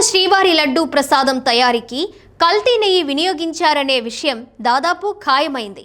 శ్రీవారి లడ్డూ ప్రసాదం తయారీకి కల్తీ నెయ్యి వినియోగించారనే విషయం దాదాపు ఖాయమైంది.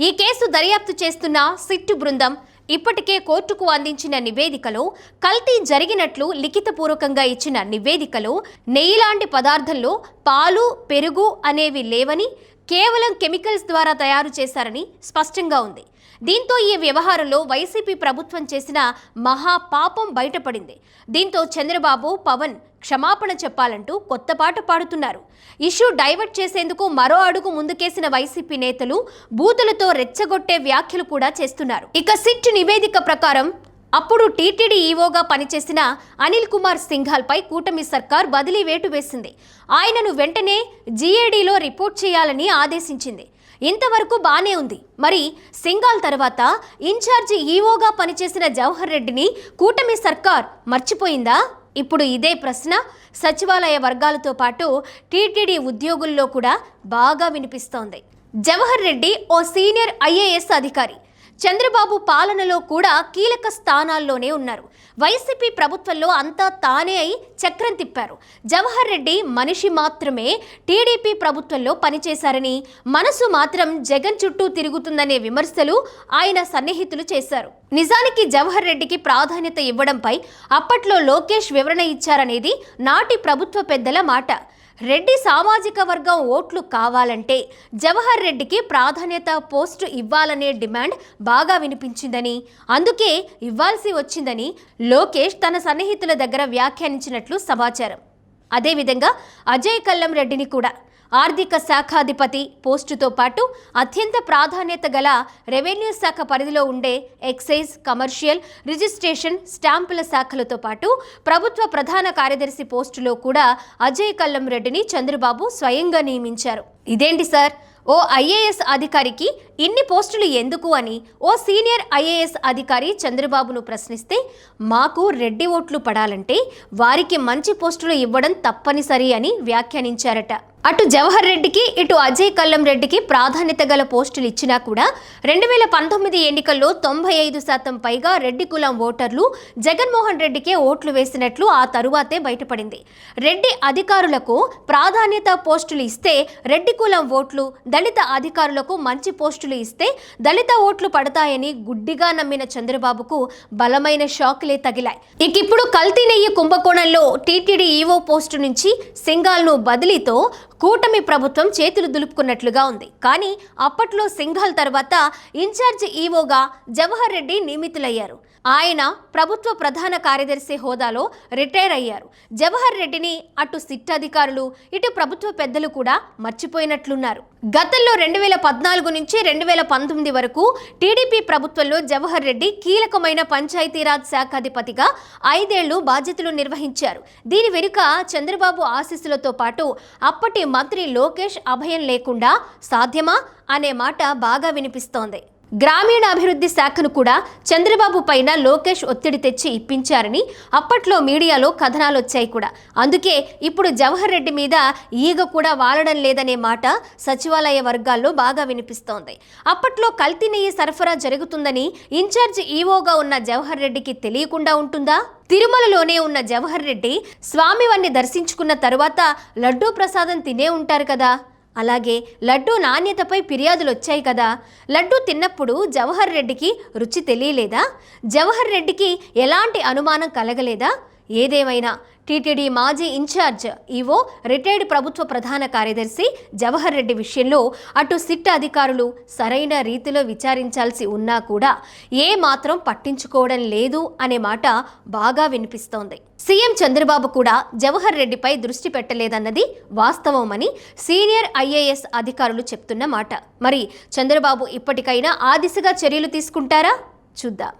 ఈ కేసు దర్యాప్తు చేస్తున్న సిట్టు బృందం ఇప్పటికే కోర్టుకు అందించిన నివేదికలో కల్తీ జరిగినట్లు లిఖితపూర్వకంగా ఇచ్చిన నివేదికలో నెయ్యి లాంటి పదార్థంలో పాలు, పెరుగు అనేవి లేవని, కేవలం కెమికల్స్ ద్వారా తయారు చేశారని స్పష్టంగా ఉంది. దీంతో ఈ వ్యవహారంలో వైసీపీ ప్రభుత్వం చేసిన మహాపాపం బయటపడింది. దీంతో చంద్రబాబు, పవన్ క్షమాపణ చెప్పాలంటూ కొత్త పాట పాడుతున్నారు. ఇష్యూ డైవర్ట్ చేసేందుకు మరో అడుగు ముందుకేసిన వైసీపీ నేతలు బూతులతో రెచ్చగొట్టే వ్యాఖ్యలు కూడా చేస్తున్నారు. ఇక సిట్ నివేదిక ప్రకారం అప్పుడు టీటీడీ ఈవోగా పనిచేసిన అనిల్ కుమార్ సింఘాల్ పై కూటమి సర్కార్ బదిలీ వేటు వేసింది. ఆయనను వెంటనే జీఏడీలో రిపోర్ట్ చేయాలని ఆదేశించింది. ఇంతవరకు బానే ఉంది. మరి సింఘాల్ తర్వాత ఇన్ఛార్జి ఈవోగా పనిచేసిన జవహర్ రెడ్డిని కూటమి సర్కార్ మర్చిపోయిందా? ఇప్పుడు ఇదే ప్రశ్న సచివాలయ వర్గాలతో పాటు టీటీడీ ఉద్యోగుల్లో కూడా బాగా వినిపిస్తోంది. జవహర్ రెడ్డి ఓ సీనియర్ ఐఏఎస్ అధికారి. చంద్రబాబు పాలనలో కూడా కీలక స్థానాల్లోనే ఉన్నారు. వైసీపీ ప్రభుత్వంలో అంతా తానే అయి చక్రం తిప్పారు. జవహర్ రెడ్డి మనిషి మాత్రమే టీడీపీ ప్రభుత్వంలో పనిచేశారని, మనసు మాత్రం జగన్ చుట్టూ తిరుగుతుందనే విమర్శలు ఆయన సన్నిహితులు చేశారు. నిజానికి జవహర్ రెడ్డికి ప్రాధాన్యత ఇవ్వడంపై అప్పట్లో లోకేష్ వివరణ ఇచ్చారనేది నాటి ప్రభుత్వ పెద్దల మాట. రెడ్డి సామాజిక వర్గం ఓట్లు కావాలంటే జవహర్ రెడ్డికి ప్రాధాన్యత పోస్టు ఇవ్వాలనే డిమాండ్ బాగా వినిపించిందని, అందుకే ఇవ్వాల్సి వచ్చిందని లోకేష్ తన సన్నిహితుల దగ్గర వ్యాఖ్యానించినట్లు సమాచారం. అదేవిధంగా అజయ్ కల్లం రెడ్డిని కూడా ఆర్థిక శాఖాధిపతి పోస్టుతో పాటు అత్యంత ప్రాధాన్యత గల రెవెన్యూ శాఖ పరిధిలో ఉండే ఎక్సైజ్, కమర్షియల్, రిజిస్ట్రేషన్, స్టాంపుల శాఖలతో పాటు ప్రభుత్వ ప్రధాన కార్యదర్శి పోస్టులో కూడా అజయ్ కల్లం రెడ్డిని చంద్రబాబు స్వయంగా నియమించారు. ఇదేంటి సార్, ఓ ఐఏఎస్ అధికారికి ఇన్ని పోస్టులు ఎందుకు అని ఓ సీనియర్ ఐఏఎస్ అధికారి చంద్రబాబును ప్రశ్నిస్తే, మాకు రెడ్డి ఓట్లు పడాలంటే వారికి మంచి పోస్టులు ఇవ్వడం తప్పనిసరి అని వ్యాఖ్యానించారట. అటు జవహర్ రెడ్డికి, ఇటు అజయ్ కల్లం రెడ్డికి ప్రాధాన్యత గల పోస్టులు ఇచ్చినా కూడా 2019 ఎన్నికల్లో 95% పైగా రెడ్డి కులం ఓటర్లు జగన్మోహన్ రెడ్డికే ఓట్లు వేసినట్లు ఆ తరువాతే బయటపడింది. రెడ్డి అధికారులకు ప్రాధాన్యత పోస్టులు ఇస్తే రెడ్డి కులం ఓట్లు, దళిత అధికారులకు మంచి పోస్టులు ఇస్తే దళిత ఓట్లు పడతాయని గుడ్డిగా నమ్మిన చంద్రబాబుకు బలమైన షాకులే తగిలాయి. ఇప్పుడు కల్తీ నెయ్యి కుంభకోణంలో టీటీడీ ఈవో పోస్టు నుంచి సింఘాల్ను బదిలీతో కూటమి ప్రభుత్వం చేతులు దులుపుకున్నట్లుగా ఉంది. కానీ అప్పట్లో సింఘాల్ తర్వాత ఇన్ఛార్జి ఈవోగా జవహర్ రెడ్డి నియమితులయ్యారు. ఆయన ప్రభుత్వ ప్రధాన కార్యదర్శి హోదాలో రిటైర్ అయ్యారు. జవహర్ రెడ్డిని అటు సిట్ అధికారులు, ఇటు ప్రభుత్వ పెద్దలు కూడా మర్చిపోయినట్లున్నారు. గతంలో 2014 నుంచి 2019 వరకు టీడీపీ ప్రభుత్వంలో జవహర్ రెడ్డి కీలకమైన పంచాయతీరాజ్ శాఖాధిపతిగా 5 ఏళ్లు బాధ్యతలు నిర్వహించారు. దీని వెనుక చంద్రబాబు ఆశీస్సులతో పాటు అప్పటి మంత్రి లోకేష్ అభయం లేకుండా సాధ్యమా అనే మాట బాగా వినిపిస్తోంది. గ్రామీణాభివృద్ధి శాఖను కూడా చంద్రబాబు పైన లోకేష్ ఒత్తిడి తెచ్చి ఇప్పించారని అప్పట్లో మీడియాలో కథనాలు వచ్చాయి కూడా. అందుకే ఇప్పుడు జవహర్ రెడ్డి మీద ఈగ కూడా వాలడం లేదనే మాట సచివాలయ వర్గాల్లో బాగా వినిపిస్తోంది. అప్పట్లో కల్తీ నెయ్యి సరఫరా జరుగుతుందని ఇన్ఛార్జి ఈవోగా ఉన్న జవహర్ రెడ్డికి తెలియకుండా ఉంటుందా? తిరుమలలోనే ఉన్న జవహర్ రెడ్డి స్వామివారిని దర్శించుకున్న తరువాత లడ్డూ ప్రసాదం తినే ఉంటారు కదా. అలాగే లడ్డూ నాణ్యతపై ఫిర్యాదులు వచ్చాయి కదా. లడ్డూ తిన్నప్పుడు జవహర్ రెడ్డికి రుచి తెలియలేదా? జవహర్ రెడ్డికి ఎలాంటి అనుమానం కలగలేదా? ఏదేమైనా టీటీడీ మాజీ ఇన్ఛార్జ్ ఈవో, రిటైర్డ్ ప్రభుత్వ ప్రధాన కార్యదర్శి జవహర్ రెడ్డి విషయంలో అటు సిట్ అధికారులు సరైన రీతిలో విచారించాల్సి ఉన్నా కూడా ఏ మాత్రం పట్టించుకోవడం లేదు అనే మాట బాగా వినిపిస్తోంది. సీఎం చంద్రబాబు కూడా జవహర్ రెడ్డిపై దృష్టి పెట్టలేదన్నది వాస్తవమని సీనియర్ ఐఏఎస్ అధికారులు చెప్తున్న మాట. మరి చంద్రబాబు ఇప్పటికైనా ఆ దిశగా చర్యలు తీసుకుంటారా? చూద్దాం.